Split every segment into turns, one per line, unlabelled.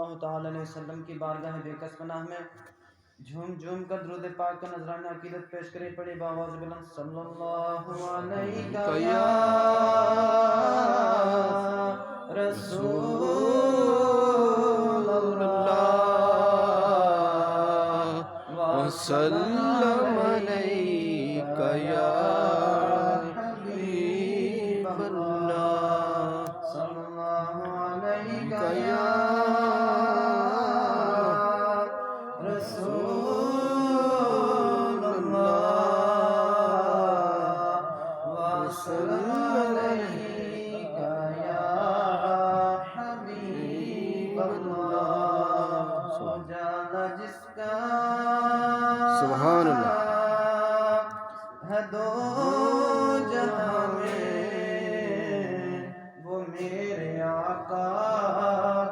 اللہ تعالی علیہ وسلم کی بارگاہ بے کس پناہ میں جھوم جھوم کر درود پاک کا نذرانہ عقیدت پیش کرے پڑے باواز بلند صلی اللہ علیہ یا رسول اللہ وسلم علیک یا حبیب اللہ صلی اللہ علیک یا رسول اللہ وسلم علیک یا حبیب اللہ جانا جس کا
سبحان اللہ
ہے دو جہاں میں وہ میرے آقا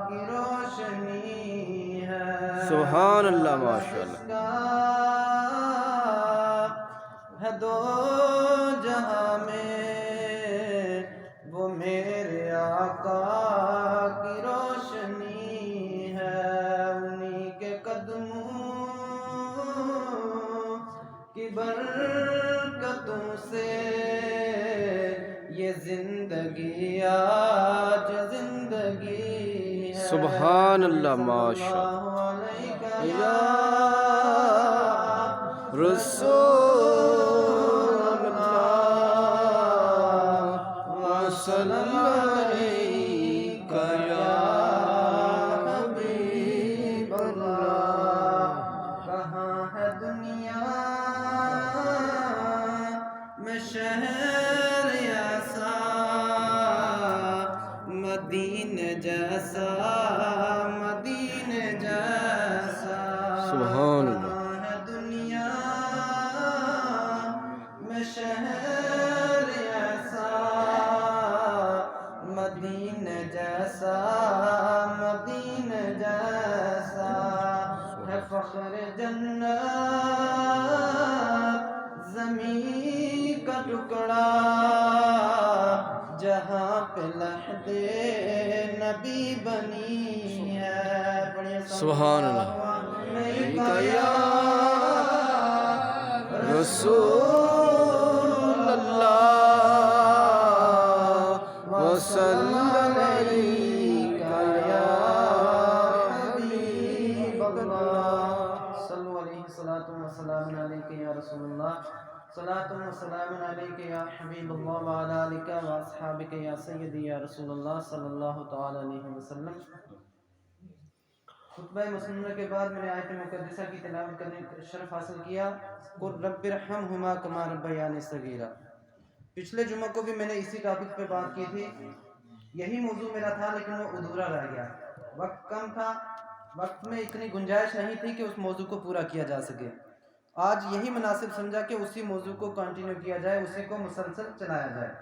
کی روشنی ہے
سبحان اللہ ماشاءاللہ
ہے دو جہاں میں وہ میرے آقا کی روشنی ہے انہی کے قدموں کی برکتوں سے یہ زندگی آج زندگی ہے
سبحان اللہ ماشاءاللہ
یا
رسول اللہ وسلم علیک یا حبیب اللہ
کہاں ہے دنیا میں شہر ایسا مدینے جیسا مدینے جیسا
سبحان اللہ
کہاں ہے دنیا میں شہر ایسا مدینے جیسا مدینے جیسا ہے فخر جنت زمین کا ٹکڑا جہاں پہ لحد نبی بنی ہے
سبحان اللہ
یا
رسول اللہ وسلم علیک یا حبیب اللہ
صلو علیہ الصلاۃ والسلام علیک یا رسول اللہ صلاۃ والسلام علیک یا حبیب اللہ وعلی آلک و اصحابک یا سیدی یا رسول اللہ صلی اللہ تعالی علیہ وسلم خطبہ مسنونہ کے بعد میں نے آیت مقدسہ کی تلاوت کرنے کا شرف حاصل کیا قل رب ارحمہما کما ربیانی صغیرا پچھلے جمعہ کو بھی میں نے اسی ٹاپک پہ بات کی تھی یہی موضوع میرا تھا لیکن وہ ادھورا رہ گیا وقت کم تھا وقت میں اتنی گنجائش نہیں تھی کہ اس موضوع کو پورا کیا جا سکے آج یہی مناسب سمجھا کہ اسی موضوع کو کنٹینیو کیا جائے اسی کو مسلسل چلایا جائے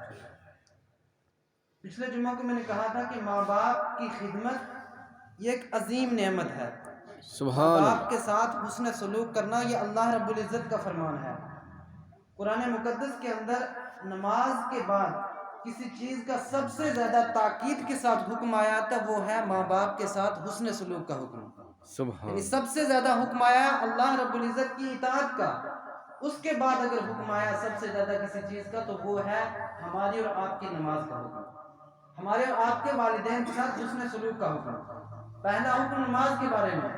پچھلے جمعہ کو میں نے کہا تھا کہ ماں باپ کی خدمت یہ ایک عظیم نعمت ہے
سبحان
باپ
اللہ
کے ساتھ حسن سلوک کرنا یہ اللہ رب العزت کا فرمان ہے قرآن مقدس کے اندر نماز کے بعد کسی چیز کا سب سے زیادہ تاکید کے ساتھ حکم آیا تھا وہ ہے ماں باپ کے ساتھ حسن سلوک کا حکم
سبحان
یعنی سب سے زیادہ حکم آیا اللہ رب العزت کی اطاعت کا اس کے بعد اگر حکم آیا سب سے زیادہ کسی چیز کا تو وہ ہے ہماری اور آپ کی نماز کا حکم ہمارے اور آپ کے والدین کے ساتھ حسن سلوک کا حکم پہلا حکم نماز کے بارے میں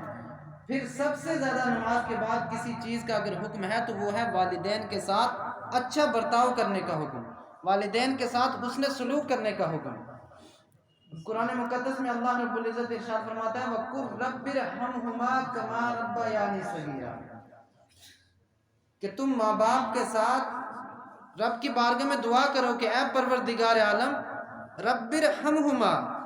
پھر سب سے زیادہ نماز کے بعد کسی چیز کا اگر حکم ہے تو وہ ہے والدین کے ساتھ اچھا برتاؤ کرنے کا حکم والدین کے ساتھ حسن سلوک کرنے کا حکم قرآن مقدس میں اللہ رب العزت ارشاد فرماتا ہے وَقُلْ رَبِّ ارْحَمْهُمَا كَمَا رَبَّيَانِي صَغِيرًا کہ تم ماں باپ کے ساتھ رب کی بارگاہ میں دعا کرو کہ اے پروردگار عالم رب ارحمہما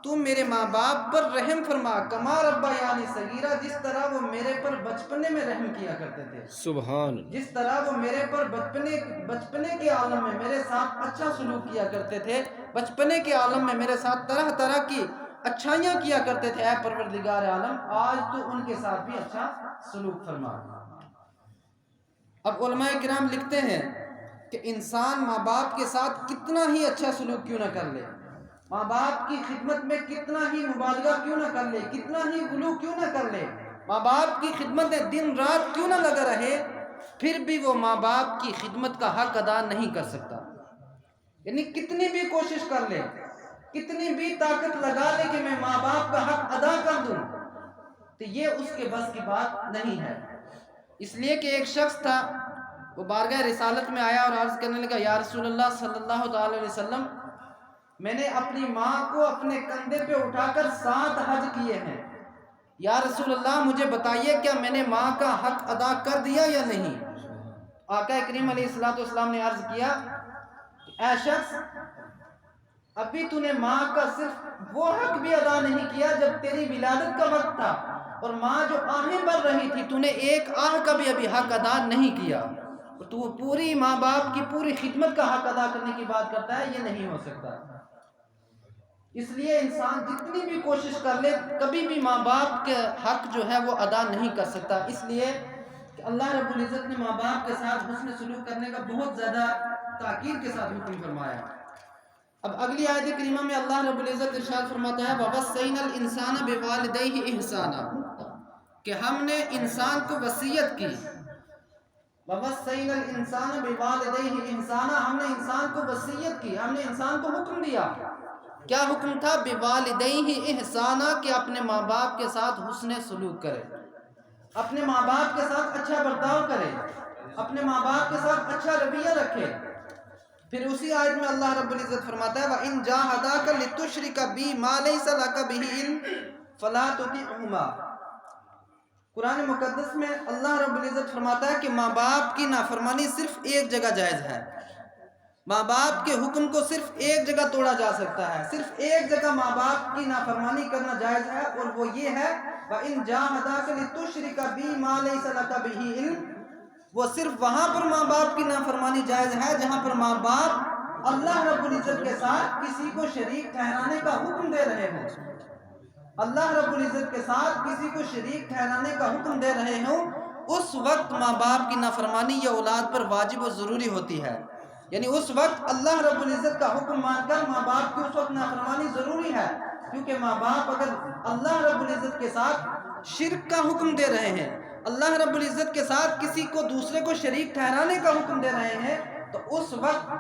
تو میرے ماں باپ پر رحم فرما کما ربیانی صغیرہ جس طرح وہ میرے پر بچپنے میں رحم کیا کرتے تھے
سبحان
جس طرح وہ میرے پر بچپنے کے عالم میں میرے ساتھ اچھا سلوک کیا کرتے تھے بچپنے کے عالم میں میرے ساتھ طرح طرح کی اچھائیاں کیا کرتے تھے اے پروردگار عالم آج تو ان کے ساتھ بھی اچھا سلوک فرما اب علماء کرام لکھتے ہیں کہ انسان ماں باپ کے ساتھ کتنا ہی اچھا سلوک کیوں نہ کر لے ماں باپ کی خدمت میں کتنا ہی مبالغہ کیوں نہ کر لے، کتنا ہی غلو کیوں نہ کر لے، ماں باپ کی خدمت میں دن رات کیوں نہ لگا رہے، پھر بھی وہ ماں باپ کی خدمت کا حق ادا نہیں کر سکتا۔ یعنی کتنی بھی کوشش کر لے، کتنی بھی طاقت لگا لے کہ میں ماں باپ کا حق ادا کر دوں، تو یہ اس کے بس کی بات نہیں ہے۔ اس لیے کہ ایک شخص تھا، وہ بارگاہ رسالت میں آیا اور عرض کرنے لگا، یا رسول اللہ صلی اللہ تعالی علیہ وسلم، میں نے اپنی ماں کو اپنے کندھے پہ اٹھا کر 7 حج کیے ہیں، یا رسول اللہ مجھے بتائیے کیا میں نے ماں کا حق ادا کر دیا یا نہیں؟ آقا کریم علیہ السلام نے عرض کیا، اے شخص، ابھی تو نے ماں کا صرف وہ حق بھی ادا نہیں کیا جب تیری ولادت کا وقت تھا، اور ماں جو آہیں بھر رہی تھی تو نے ایک آہ کا بھی ابھی حق ادا نہیں کیا، اور تو وہ پوری ماں باپ کی پوری خدمت کا حق ادا کرنے کی بات کرتا ہے، یہ نہیں ہو سکتا۔ اس لیے انسان جتنی بھی کوشش کر لے کبھی بھی ماں باپ کے حق جو ہے وہ ادا نہیں کر سکتا، اس لیے کہ اللہ رب العزت نے ماں باپ کے ساتھ حسن سلوک کرنے کا بہت زیادہ تاکید کے ساتھ حکم فرمایا۔ اب اگلی آیت کریمہ میں اللہ رب العزت ارشاد فرماتا ہے، وَوَصَّيْنَا الْإِنسَانَ بِوَالِدَيْهِ إِحْسَانًا، کہ ہم نے انسان کو وصیت کی، وَوَصَّيْنَا الْإِنسَانَ بِوَالِدَيْهِ إِحْسَانًا، ہم نے انسان کو وصیت کی، ہم نے انسان کو حکم دیا۔ کیا حکم تھا؟ بِوَالِدَيْهِ إِحْسَانًا، کہ اپنے ماں باپ کے ساتھ حسن سلوک کرے، اپنے ماں باپ کے ساتھ اچھا برتاؤ کرے، اپنے ماں باپ کے ساتھ اچھا رویہ رکھے۔ پھر اسی آیت میں اللہ رب العزت فرماتا ہے، وَإِن جَاهَدَاكَ لِتُشْرِكَ بِي مَا لَيْسَ لَكَ بِهِ عِلْمٌ فَلَا تُطِعْهُمَا۔ قرآن مقدس میں اللہ رب العزت فرماتا ہے کہ ماں باپ کی نافرمانی صرف ایک جگہ جائز ہے، ماں باپ کے حکم کو صرف ایک جگہ توڑا جا سکتا ہے، صرف ایک جگہ ماں باپ کی نافرمانی کرنا جائز ہے، اور وہ یہ ہے، وَإِن جَاهَدَاكَ لِتُشْرِكَ بِي مَا لَيْسَ لَكَ بِهِ عِلْمٌ، وہ صرف وہاں پر ماں باپ کی نافرمانی جائز ہے جہاں پر ماں باپ اللہ رب العزت کے ساتھ کسی کو شریک ٹھہرانے کا حکم دے رہے ہوں، اللہ رب العزت کے ساتھ کسی کو شریک ٹھہرانے کا حکم دے رہے ہوں، اس وقت ماں باپ کی نافرمانی یا اولاد پر واجب و ضروری ہوتی ہے۔ یعنی اس وقت اللہ رب العزت کا حکم مان کر ماں باپ کی اس وقت نافرمانی ضروری ہے، کیونکہ ماں باپ اگر اللہ رب العزت کے ساتھ شرک کا حکم دے رہے ہیں، اللہ رب العزت کے ساتھ کسی کو دوسرے کو شریک ٹھہرانے کا حکم دے رہے ہیں، تو اس وقت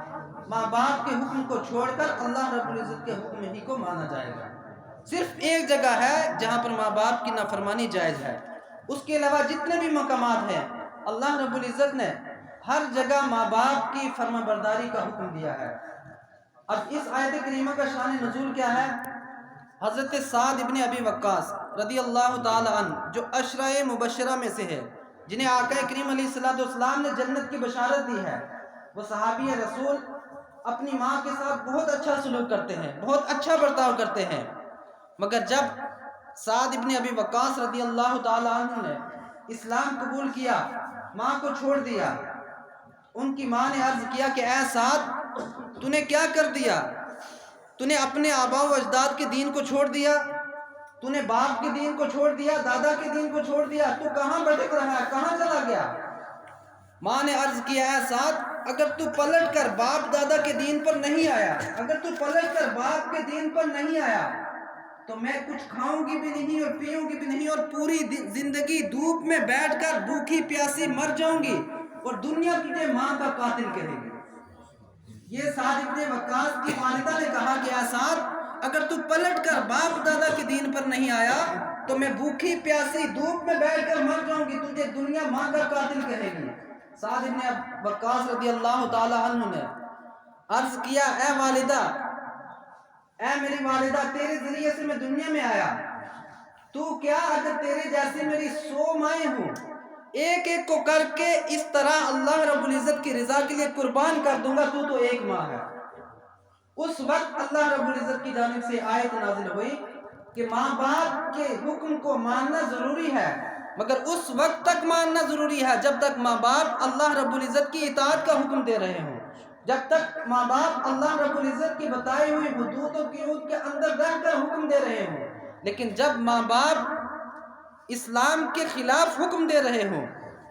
ماں باپ کے حکم کو چھوڑ کر اللہ رب العزت کے حکم ہی کو مانا جائے گا۔ صرف ایک جگہ ہے جہاں پر ماں باپ کی نافرمانی جائز ہے، اس کے علاوہ جتنے بھی مقامات ہیں اللہ رب العزت نے ہر جگہ ماں باپ کی فرما برداری کا حکم دیا ہے۔ اب اس آیت کریمہ کا شان نزول کیا ہے؟ حضرت سعد ابن ابی وقاص رضی اللہ تعالی عنہ، جو عشرہ مبشرہ میں سے ہے، جنہیں آقا کریم علیہ السلام نے جنت کی بشارت دی ہے، وہ صحابی رسول اپنی ماں کے ساتھ بہت اچھا سلوک کرتے ہیں، بہت اچھا برتاؤ کرتے ہیں، مگر جب سعد ابن ابی وقاص رضی اللہ تعالی عنہ نے اسلام قبول کیا، ماں کو چھوڑ دیا، ان کی ماں نے عرض کیا کہ اے سعد، تو نے کیا کر دیا؟ تو نے اپنے آباء و اجداد کے دین کو چھوڑ دیا، تو نے باپ کے دین کو چھوڑ دیا، دادا کے دین کو چھوڑ دیا، تو کہاں بھٹک رہا ہے، کہاں چلا گیا؟ ماں نے عرض کیا، اے سعد، اگر تو پلٹ کر باپ دادا کے دین پر نہیں آیا، اگر تو پلٹ کر باپ کے دین پر نہیں آیا، تو میں کچھ کھاؤں گی بھی نہیں اور پیوں گی بھی نہیں، اور پوری زندگی دھوپ میں بیٹھ کر بھوکی پیاسی مر جاؤں گی، اور دنیا تجھے ماں کا قاتل کہے گی۔ یہ سعد ابن وقاص کی والدہ نے کہا کہ اے سعد، اگر تو پلٹ کر باپ دادا کے دین پر نہیں آیا تو میں بھوکی پیاسی دھوپ میں بیٹھ کر مر جاؤں گی، تجھے دنیا ماں کا قاتل کہے گی۔ سعد ابن وقاص رضی اللہ تعالی عنہ نے عرض کیا، اے والدہ، اے میری والدہ، تیرے ذریعے سے میں دنیا میں آیا، تو کیا اگر تیرے جیسے میری 100 مائیں ہوں، ایک ایک کو کر کے اس طرح اللہ رب العزت کی رضا کے لیے قربان کر دوں گا، تو ایک ماں ہے۔ اس وقت اللہ رب العزت کی جانب سے آیت نازل ہوئی کہ ماں باپ کے حکم کو ماننا ضروری ہے، مگر اس وقت تک ماننا ضروری ہے جب تک ماں باپ اللہ رب العزت کی اطاعت کا حکم دے رہے ہوں، جب تک ماں باپ اللہ رب العزت کی بتائی ہوئی حدود و قیود کے اندر رہ کر حکم دے رہے ہوں۔ لیکن جب ماں باپ اسلام کے خلاف حکم دے رہے ہوں،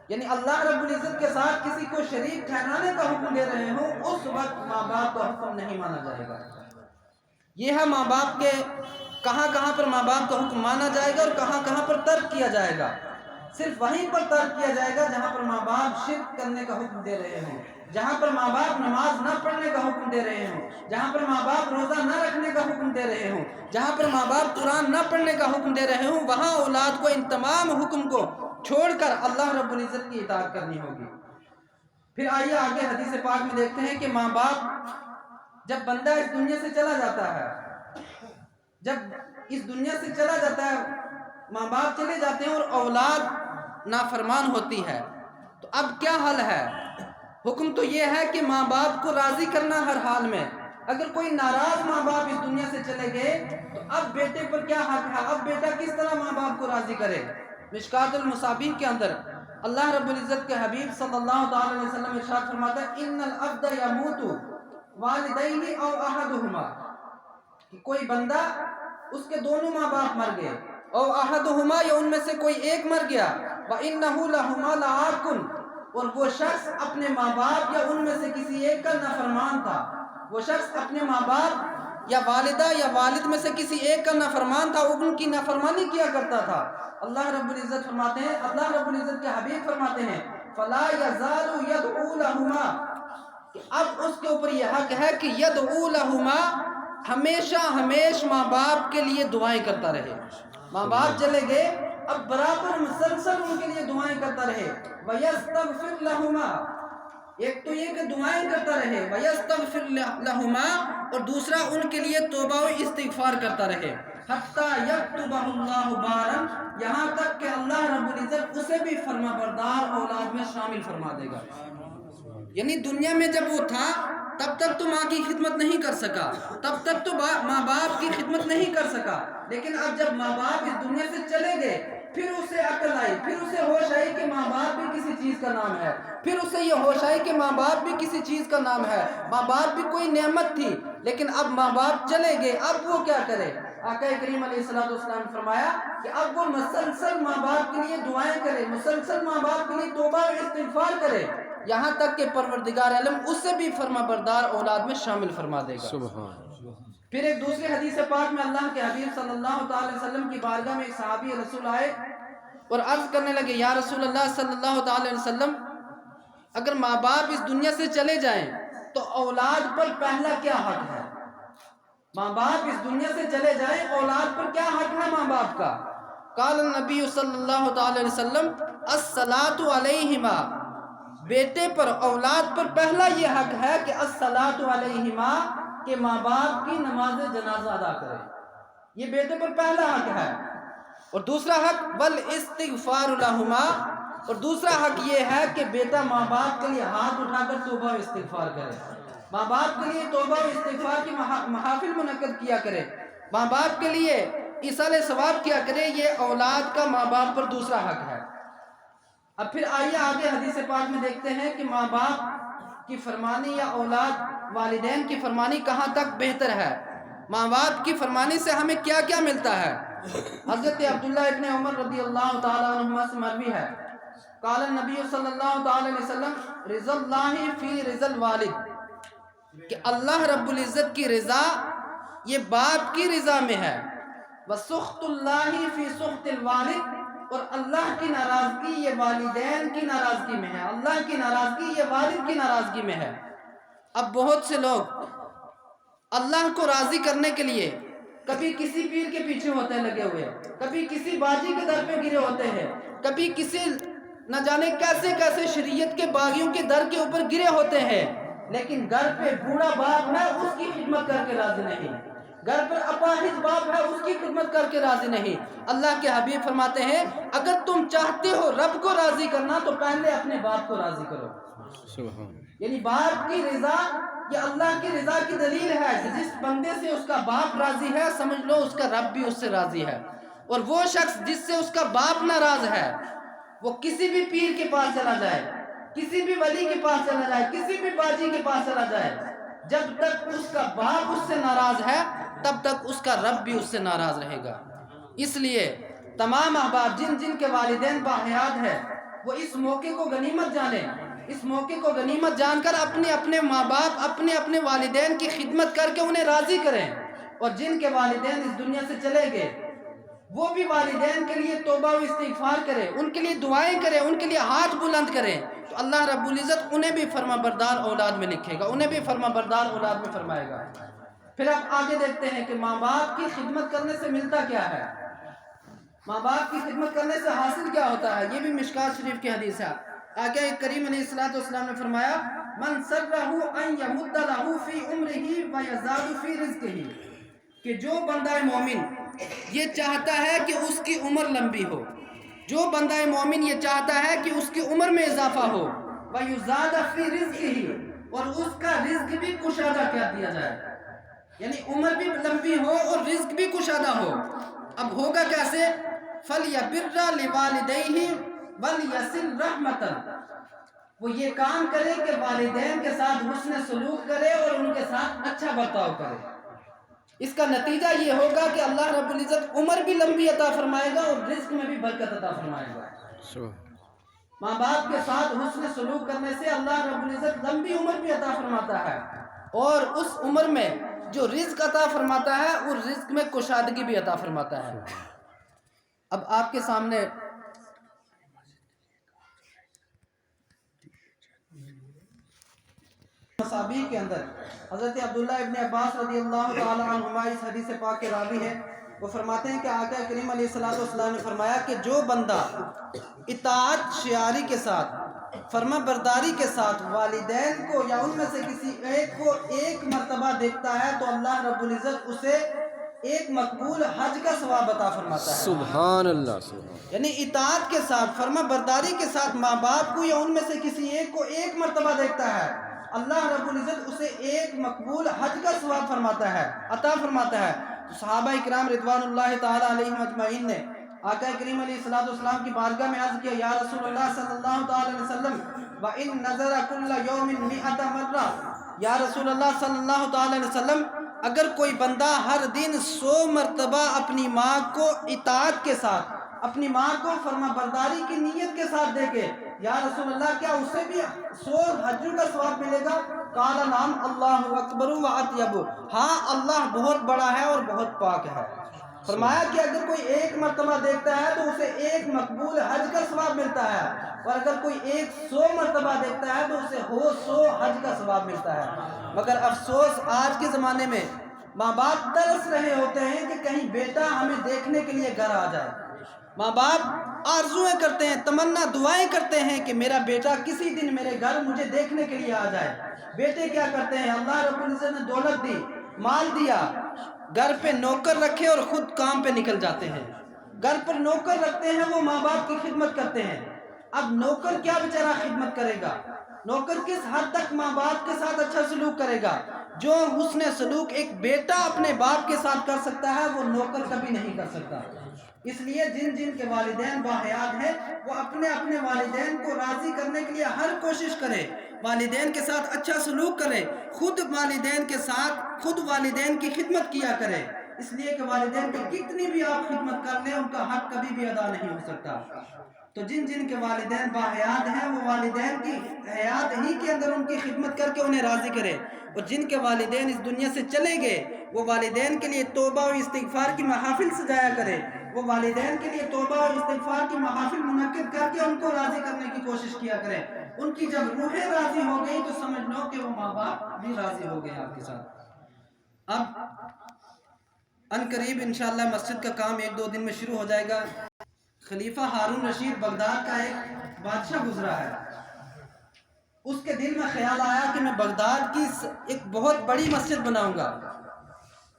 یعنی اللہ رب العزت کے ساتھ کسی کو شریک ٹھہرانے کا حکم دے رہے ہوں، اس وقت ماں باپ کا حکم نہیں مانا جائے گا۔ یہ ہے ماں باپ کے کہاں کہاں پر ماں باپ کا حکم مانا جائے گا اور کہاں کہاں پر ترک کیا جائے گا۔ صرف وہیں پر ترک کیا جائے گا جہاں پر ماں باپ شرک کرنے کا حکم دے رہے ہوں، جہاں پر ماں باپ نماز نہ پڑھنے کا حکم دے رہے ہوں، جہاں پر ماں باپ روزہ نہ رکھنے کا حکم دے رہے ہوں، جہاں پر ماں باپ قرآن نہ پڑھنے کا حکم دے رہے ہوں، وہاں اولاد کو ان تمام حکم کو چھوڑ کر اللہ رب العزت کی اطاعت کرنی ہوگی۔ پھر آئیے آگے حدیث پاک میں دیکھتے ہیں کہ ماں باپ جب بندہ اس دنیا سے چلا جاتا ہے، جب اس دنیا سے چلا جاتا ہے، ماں باپ چلے جاتے ہیں اور اولاد نافرمان ہوتی ہے، تو اب کیا حل ہے؟ حکم تو یہ ہے کہ ماں باپ کو راضی کرنا ہر حال میں۔ اگر کوئی ناراض ماں باپ اس دنیا سے چلے گئے تو اب بیٹے پر کیا حق ہے؟ اب بیٹا کس طرح ماں باپ کو راضی کرے؟ مشکات المصابیح کے اندر اللہ رب العزت کے حبیب صلی اللہ تعالی علیہ وسلم ارشاد فرماتا ہے ان العبد یموت والدیہ او احدہما، کہ کوئی بندہ اس کے دونوں ماں باپ مر گئے، او احدہما یا ان میں سے کوئی ایک مر گیا، وانہ لہما لعاق، اور وہ شخص اپنے ماں باپ یا ان میں سے کسی ایک کا نافرمان تھا، وہ شخص اپنے ماں باپ یا والدہ یا والد میں سے کسی ایک کا نافرمان تھا، ان کی نافرمانی کیا کرتا تھا۔ اللہ رب العزت فرماتے ہیں، اللہ رب العزت کے حبیب فرماتے ہیں فلا یزال یدعو لہما، کہ اب اس کے اوپر یہ حق ہے کہ یدعو لہما، ہمیشہ ہمیش ماں باپ کے لیے دعائیں کرتا رہے۔ ماں باپ چلے گئے، اب برابر مسلسل ان کے لیے دعائیں کرتا رہے۔ وَيَسْتَغْفِرْ لَهُمَا، ایک تو یہ کہ دعائیں کرتا رہے، وَيَسْتَغْفِرْ لَهُمَا، اور دوسرا ان کے لیے توبہ و استغفار کرتا رہے، حَتَّى يَكْتُبَهُ اللَّهُ بَارًا، یہاں تک کہ اللہ رب العزت اسے بھی فرما بردار اولاد میں شامل فرما دے گا۔ یعنی دنیا میں جب وہ تھا تب تک تو ماں کی خدمت نہیں کر سکا، تب تک تو ماں باپ کی خدمت نہیں کر سکا، لیکن اب جب ماں باپ اس دنیا سے چلے گئے، پھر اسے عقل آئی، پھر اسے ہوش آئی کہ ماں باپ بھی کسی چیز کا نام ہے، پھر اسے یہ ہوش آئی کہ ماں باپ بھی کسی چیز کا نام ہے، ماں باپ بھی کوئی نعمت تھی، لیکن اب ماں باپ چلے گئے، اب وہ کیا کرے؟ آقا کریم علیہ السلام نے فرمایا کہ اب وہ مسلسل ماں باپ کے لیے دعائیں کرے، مسلسل ماں باپ کے لیے توبہ و استغفار کرے، یہاں تک کہ پروردگار عالم اسے بھی فرما بردار اولاد میں شامل فرما دے گا۔
سبحان۔
پھر ایک دوسری حدیث پاک میں اللہ کے حبیب صلی اللہ تعالی وسلم کی بارگاہ میں ایک صحابی رسول آئے اور عرض کرنے لگے یا رسول اللہ صلی اللہ تعالی علیہ وسلم، اگر ماں باپ اس دنیا سے چلے جائیں تو اولاد پر پہلا کیا حق ہے؟ ماں باپ اس دنیا سے چلے جائیں، اولاد پر کیا حق ہے ماں باپ کا؟ قال النبی صلی اللہ تعالی علیہ وسلم الصلاۃ علیہما، بیٹے پر اولاد پر پہلا یہ حق ہے کہ الصلاۃ علیہما، کہ ماں باپ کی نماز جنازہ ادا کرے، یہ بیٹے پر پہلا حق ہے۔ اور دوسرا حق والاستغفار لہما، اور دوسرا حق یہ ہے کہ بیٹا ماں باپ کے لیے ہاتھ اٹھا کر توبہ و استغفار کرے، ماں باپ کے لیے توبہ و استغفار کی محافل منعقد کیا کرے، ماں باپ کے لیے ایصال ثواب کیا کرے، یہ اولاد کا ماں باپ پر دوسرا حق ہے۔ اب پھر آئیے آگے حدیث پاک میں دیکھتے ہیں کہ ماں باپ کی فرمانی یا اولاد والدین کی فرمانی کہاں تک بہتر ہے، ماں باپ کی فرمانی سے ہمیں کیا کیا ملتا ہے۔ حضرت عبداللہ ابن عمر رضی اللہ تعالیٰ عنہما سے مروی ہے قال النبی صلی اللہ تعالی علیہ وسلم رضا اللہ فی رضا الوالد، کہ اللہ رب العزت کی رضا یہ باپ کی رضا میں ہے، وسخط اللہ فی سخط الوالد، اور اللہ کی ناراضگی یہ والدین کی ناراضگی میں ہے، اللہ کی ناراضگی یہ والد کی ناراضگی میں ہے۔ اب بہت سے لوگ اللہ کو راضی کرنے کے لیے کبھی کسی پیر کے پیچھے ہوتے لگے ہوئے، کبھی کسی باجی کے در پہ گرے ہوتے ہیں، کبھی کسی نہ جانے کیسے کیسے شریعت کے باغیوں کے در کے اوپر گرے ہوتے ہیں، لیکن گھر پہ بوڑھا باپ ہے اس کی خدمت کر کے راضی نہیں، گھر پر اپاہج باپ ہے اس کی خدمت کر کے راضی نہیں۔ اللہ کے حبیب فرماتے ہیں اگر تم چاہتے ہو رب کو راضی کرنا تو پہلے اپنے باپ کو راضی کرو۔
سبحان۔
یعنی باپ کی رضا یہ اللہ کی رضا کی دلیل ہے، جس بندے سے اس کا باپ راضی ہے سمجھ لو اس کا رب بھی اس سے راضی ہے، اور وہ شخص جس سے اس کا باپ ناراض ہے وہ کسی بھی پیر کے پاس چلا جائے، کسی بھی ولی کے پاس چلا جائے، کسی بھی باجی کے پاس چلا جائے، جب تک اس کا باپ اس سے ناراض ہے تب تک اس کا رب بھی اس سے ناراض رہے گا۔ اس لیے تمام احباب جن جن کے والدین باحیات ہیں وہ اس موقع کو غنیمت جانیں، اس موقع کو غنیمت جان کر اپنے اپنے ماں باپ اپنے اپنے والدین کی خدمت کر کے انہیں راضی کریں، اور جن کے والدین اس دنیا سے چلے گئے وہ بھی والدین کے لیے توبہ و استغفار کرے، ان کے لیے دعائیں کرے، ان کے لیے ہاتھ بلند کرے، تو اللہ رب العزت انہیں بھی فرما بردار اولاد میں لکھے گا، انہیں بھی فرما بردار اولاد میں فرمائے گا۔ پھر آپ آگے دیکھتے ہیں کہ ماں باپ کی خدمت کرنے سے ملتا کیا ہے، ماں باپ کی خدمت کرنے سے حاصل کیا ہوتا ہے، یہ بھی مشکات شریف کی حدیث ہے۔ آقا کریم علیہ السلام نے فرمایا من سرہ ان یمد لہ فی عمرہ ویزاد فی رزقہ، کہ جو بندہ مومن یہ چاہتا ہے کہ اس کی عمر لمبی ہو، جو بندہ مومن یہ چاہتا ہے کہ اس کی عمر میں اضافہ ہو، ویزاد فی رزقہ، اور اس کا رزق بھی کشادہ کر دیا جائے، یعنی عمر بھی لمبی ہو اور رزق بھی کشادہ ہو۔ اب ہوگا کیسے؟ فَلْيَبِرَّ لِوَالِدَيْهِ وَلْيَصِلْ رَحْمَةً، وہ یہ کام کرے کہ والدین کے ساتھ حسن سلوک کرے اور ان کے ساتھ اچھا برتاؤ کرے۔ اس کا نتیجہ یہ ہوگا کہ اللہ رب العزت عمر بھی لمبی عطا فرمائے گا اور رزق میں بھی برکت عطا فرمائے گا۔ ماں باپ کے ساتھ حسن سلوک کرنے سے اللہ رب العزت لمبی عمر بھی عطا فرماتا ہے، اور اس عمر میں جو رزق عطا فرماتا ہے اس رزق میں کشادگی بھی عطا فرماتا ہے۔ اب آپ کے سامنے مصابیح کے اندر حضرت عبداللہ ابن عباس رضی اللہ تعالی عنہما اس حدیث پاک کے راوی ہیں، وہ فرماتے ہیں کہ آقا کریم علیہ السلام نے فرمایا کہ جو بندہ اطاعت شیاری کے ساتھ، فرما برداری کے ساتھ والدین کو یا ان میں سے کسی ایک کو ایک مرتبہ دیکھتا ہے تو اللہ رب العزت اسے ایک مقبول حج کا ثواب عطا فرماتا ہے۔
سبحان اللہ۔
یعنی اطاعت کے ساتھ، فرما برداری کے ساتھ ماں باپ کو یا ان میں سے کسی ایک کو ایک مرتبہ دیکھتا ہے، اللہ رب العزت اسے ایک مقبول حج کا ثواب فرماتا ہے، عطا فرماتا ہے۔ تو صحابہ اکرام رضوان اللہ تعالی علیہم اجمعین نے آقا کریم علیہ السلام کی بارگاہ میں عرض کیا، یا رسول اللہ صلی اللہ تعالی علیہ وسلم وَإِن نَظَرَ كُلَّ يَوْمٍ مِئَةَ مَرَّةٍ، یا رسول اللہ صلی اللہ تعالی علیہ وسلم اگر کوئی بندہ ہر دن 100 مرتبہ اپنی ماں کو اطاعت کے ساتھ، اپنی ماں کو فرما برداری کی نیت کے ساتھ دیکھے، یا رسول اللہ کیا اسے بھی 100 حجوں کا ثواب ملے گا؟ قال نعم اللہ اکبر و اطیب، ہاں اللہ بہت بڑا ہے اور بہت پاک ہے۔ فرمایا کہ اگر کوئی ایک مرتبہ دیکھتا ہے تو اسے ایک مقبول حج کا ثواب ملتا ہے، اور اگر کوئی 100 مرتبہ دیکھتا ہے تو اسے 100 حج کا ثواب ملتا ہے۔ مگر افسوس آج کے زمانے میں ماں باپ ترس رہے ہوتے ہیں کہ کہیں بیٹا ہمیں دیکھنے کے لیے گھر آ جائے، ماں باپ آرزویں کرتے ہیں، تمنا دعائیں کرتے ہیں کہ میرا بیٹا کسی دن میرے گھر مجھے دیکھنے کے لیے آ جائے۔ بیٹے کیا کرتے ہیں؟ اللہ رب العزت نے دولت دی، مال دیا، گھر پہ نوکر رکھے اور خود کام پہ نکل جاتے ہیں۔ گھر پر نوکر رکھتے ہیں، وہ ماں باپ کی خدمت کرتے ہیں۔ اب نوکر کیا بیچارہ خدمت کرے گا؟ نوکر کس حد تک ماں باپ کے ساتھ اچھا سلوک کرے گا؟ جو حسن سلوک ایک بیٹا اپنے باپ کے ساتھ کر سکتا ہے وہ نوکر کبھی نہیں کر سکتا۔ اس لیے جن جن کے والدین باحیات ہیں وہ اپنے اپنے والدین کو راضی کرنے کے لیے ہر کوشش کرے، والدین کے ساتھ اچھا سلوک کرے، خود والدین کی خدمت کیا کرے، اس لیے کہ والدین کی کتنی بھی آپ خدمت کر لیں ان کا حق کبھی بھی ادا نہیں ہو سکتا۔ تو جن جن کے والدین باحیات ہیں وہ والدین کی حیات ہی کے اندر ان کی خدمت کر کے انہیں راضی کرے، اور جن کے والدین اس دنیا سے چلے گئے وہ والدین کے لیے توبہ و استغفار کی محافل سجایا کرے، وہ والدین کے لیے توبہ و استغفار کی محافل منعقد کر کے ان کو راضی کرنے کی کوشش کیا کرے۔ ان کی جب روحیں راضی ہو گئی تو سمجھ لو کہ وہ ماں باپ بھی راضی ہو گئے آپ کے ساتھ۔ اب ان قریب انشاءاللہ مسجد کا کام 1-2 دن میں شروع ہو جائے گا۔ خلیفہ ہارون رشید بغداد کا ایک بادشاہ گزرا ہے، اس کے دل میں خیال آیا کہ میں بغداد کی ایک بہت بڑی مسجد بناؤں گا،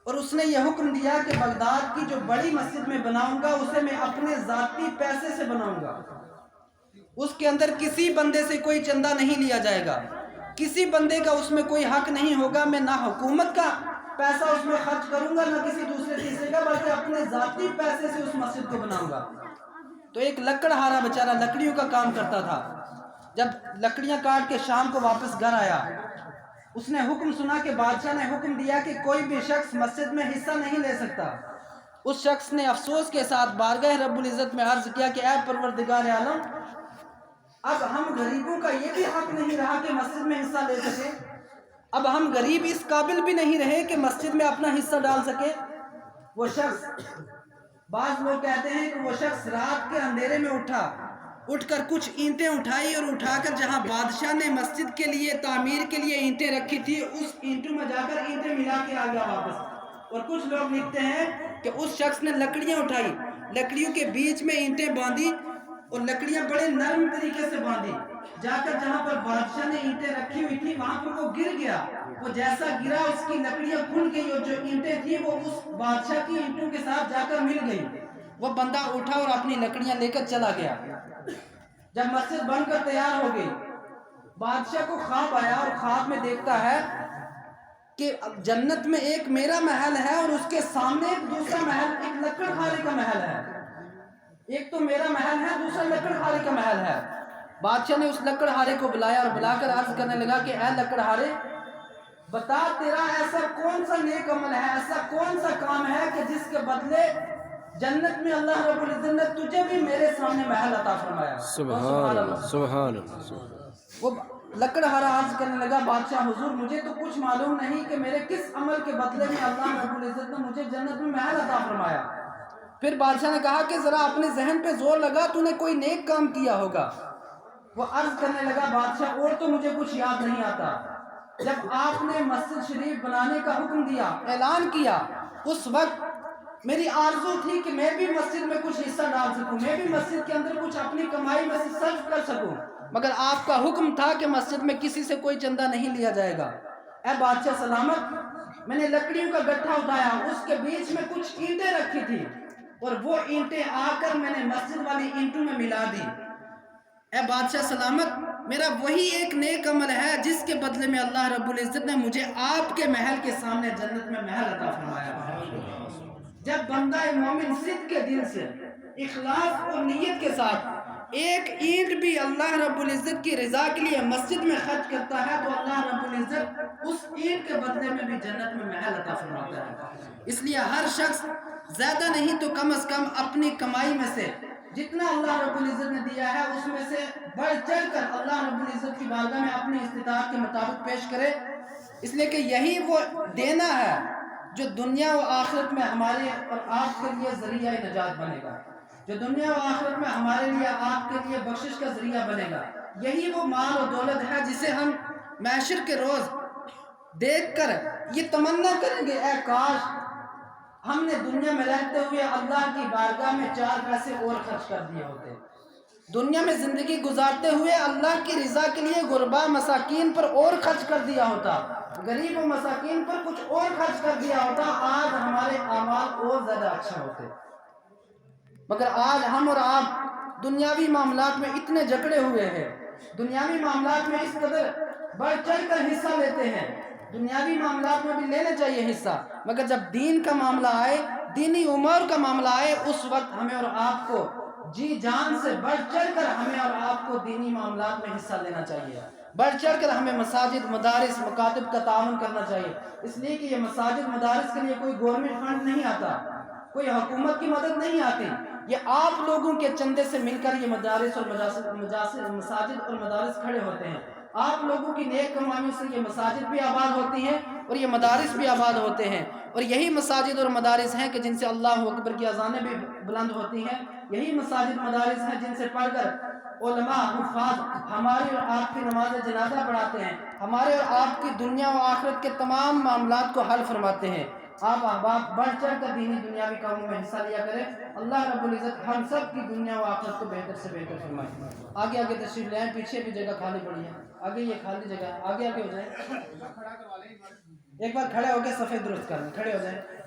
اور اس نے یہ حکم دیا کہ بغداد کی جو بڑی مسجد میں بناؤں گا اسے میں اپنے ذاتی پیسے سے بناؤں گا، اس کے اندر کسی بندے سے کوئی چندہ نہیں لیا جائے گا، کسی بندے کا اس میں کوئی حق نہیں ہوگا، میں نہ حکومت کا پیسہ اس میں خرچ کروں گا نہ کسی دوسرے تیسرے کا، بلکہ اپنے ذاتی پیسے سے اس مسجد کو بناؤں گا۔ تو ایک لکڑہارا بیچارہ لکڑیوں کا کام کرتا تھا، جب لکڑیاں کاٹ کے شام کو واپس گھر آیا، اس نے حکم سنا کہ بادشاہ نے حکم دیا کہ کوئی بھی شخص مسجد میں حصہ نہیں لے سکتا۔ اس شخص نے افسوس کے ساتھ بارگاہ رب العزت میں عرض کیا کہ اے پروردگار عالم، اب ہم غریبوں کا یہ بھی حق نہیں رہا کہ مسجد میں حصہ لے سکے۔ اب ہم غریب اس قابل بھی نہیں رہے کہ مسجد میں اپنا حصہ ڈال سکے. وہ شخص، بعض لوگ کہتے ہیں کہ وہ شخص رات کے اندھیرے میں اٹھ کر کچھ اینٹیں اٹھائی اور اٹھا کر جہاں بادشاہ نے مسجد کے لیے تعمیر کے لیے اینٹیں رکھی تھی اس اینٹوں میں جا کر اینٹیں ملا کے آ گیا واپس. اور کچھ لوگ لکھتے ہیں کہ اس شخص نے لکڑیاں اٹھائی، لکڑیوں کے بیچ میں اینٹیں باندھی اور لکڑیاں بڑے نرم طریقے سے باندھی، جا کر جہاں پر بادشاہ نے اینٹیں رکھی ہوئی تھی وہاں پر وہ گر گیا. وہ جیسا گرا اس کی لکڑیاں کھل گئی اور جو اینٹیں تھیں وہ اس بادشاہ کی اینٹوں کے ساتھ جا کر مل گئی. وہ بندہ اٹھا اور اپنی لکڑیاں لے کر چلا گیا. جب مسجد بن کر تیار ہو گئی، بادشاہ کو خواب آیا اور خواب میں دیکھتا ہے کہ جنت میں ایک میرا محل ہے اور اس کے سامنے ایک دوسرا محل، ایک لکڑہارے کا محل ہے. ایک تو میرا محل ہے، دوسرا لکڑہارے کا محل ہے. بادشاہ نے اس لکڑہارے کو بلایا اور بلا کر عرض کرنے لگا کہ اے لکڑہارے، بتا تیرا ایسا کون سا نیک عمل ہے، ایسا کون سا کام ہے کہ جس کے بدلے جنت میں اللہ رب العزت نے تجھے بھی میرے سامنے محل عطا فرمایا.
سبحان اللہ، سبحان اللہ.
وہ لکڑہارا عرض کرنے لگا بادشاہ حضور مجھے تو کچھ معلوم نہیں کہ میرے کس عمل کے بدلے میں اللہ رب العزت نے مجھے جنت میں محل عطا فرمایا. پھر بادشاہ نے کہا کہ ذرا اپنے ذہن پہ زور لگا، تو نے کوئی نیک کام کیا ہوگا. وہ عرض کرنے لگا بادشاہ اور تو مجھے کچھ یاد نہیں آتا. جب آپ نے مسجد شریف بنانے کا حکم دیا، اعلان کیا، اس وقت میری آرزو تھی کہ میں بھی مسجد میں کچھ حصہ ڈال سکوں، میں بھی مسجد کے اندر کچھ اپنی کمائی میں سے صرف کر سکوں، مگر آپ کا حکم تھا کہ مسجد میں کسی سے کوئی چندہ نہیں لیا جائے گا. اے بادشاہ سلامت، میں نے لکڑیوں کا گٹھا اٹھایا، اس کے بیچ میں کچھ اینٹیں رکھی تھی اور وہ اینٹیں آ کر میں نے مسجد والی اینٹوں میں ملا دی. اے بادشاہ سلامت، میرا وہی ایک نیک عمل ہے جس کے بدلے میں اللہ رب العزت نے مجھے آپ کے محل کے سامنے جنت میں محل عطا فرمایا. جب بندہ مومن صدق کے دل سے، اخلاص اور نیت کے ساتھ ایک اینٹ بھی اللہ رب العزت کی رضا کے لیے مسجد میں خرچ کرتا ہے تو اللہ رب العزت اس اینٹ کے بدلے میں بھی جنت میں محل عطا فرماتا ہے. اس لیے ہر شخص زیادہ نہیں تو کم از کم اپنی کمائی میں سے جتنا اللہ رب العزت نے دیا ہے اس میں سے بڑھ چڑھ کر اللہ رب العزت کی بارگاہ میں اپنی استطاعت کے مطابق پیش کرے، اس لیے کہ یہی وہ دینا ہے جو دنیا و آخرت میں ہمارے اور آپ کے لیے ذریعہ نجات بنے گا، جو دنیا و آخرت میں ہمارے لیے آپ کے لیے بخشش کا ذریعہ بنے گا. یہی وہ مال و دولت ہے جسے ہم محشر کے روز دیکھ کر یہ تمنا کریں گے اے کاش ہم نے دنیا میں رہتے ہوئے اللہ کی بارگاہ میں 4 پیسے اور خرچ کر دیے ہوتے، دنیا میں زندگی گزارتے ہوئے اللہ کی رضا کے لیے غربا مساکین پر اور خرچ کر دیا ہوتا، غریب و مساکین پر کچھ اور خرچ کر دیا ہوتا، آج ہمارے اعمال اور زیادہ اچھا ہوتے. مگر آج ہم اور آپ دنیاوی معاملات میں اتنے جکڑے ہوئے ہیں، دنیاوی معاملات میں اس قدر بڑھ چڑھ کر حصہ لیتے ہیں. دنیاوی معاملات میں بھی لینا چاہیے حصہ، مگر جب دین کا معاملہ آئے، دینی امور کا معاملہ آئے، اس وقت ہمیں اور آپ کو جی جان سے بڑھ چڑھ کر ہمیں اور آپ کو دینی معاملات میں حصہ لینا چاہیے. بڑھ چڑھ کر ہمیں مساجد، مدارس، مکاتب کا تعاون کرنا چاہیے، اس لیے کہ یہ مساجد مدارس کے لیے کوئی گورنمنٹ فنڈ نہیں آتا، کوئی حکومت کی مدد نہیں آتی، یہ آپ لوگوں کے چندے سے مل کر یہ مدارس اور مساجد اور مدارس کھڑے ہوتے ہیں. آپ لوگوں کی نیک کمائیوں سے یہ مساجد بھی آباد ہوتی ہیں اور یہ مدارس بھی آباد ہوتے ہیں، اور یہی مساجد اور مدارس ہیں کہ جن سے اللہ اکبر کی اذانیں بھی بلند ہوتی ہیں. یہی مساجد مدارس ہیں جن سے پڑھ کر علماء حفاظ ہماری اور آپ کی نماز جنازہ پڑھاتے ہیں، ہمارے اور آپ کی دنیا و آخرت کے تمام معاملات کو حل فرماتے ہیں. آپ احباب بڑھ چڑھ کر دینی دنیاوی کاموں میں حصہ لیا کریں. اللہ رب العزت ہم سب کی دنیا و آخرت کو بہتر سے بہتر فرمائے. آگے تشریف لائیں، پیچھے بھی جگہ خالی پڑی ہے، آگے یہ خالی جگہ ہے، آگے ہو جائیں، ایک بار کھڑے ہو کے صفحے درست کریں، کھڑے ہو جائیں.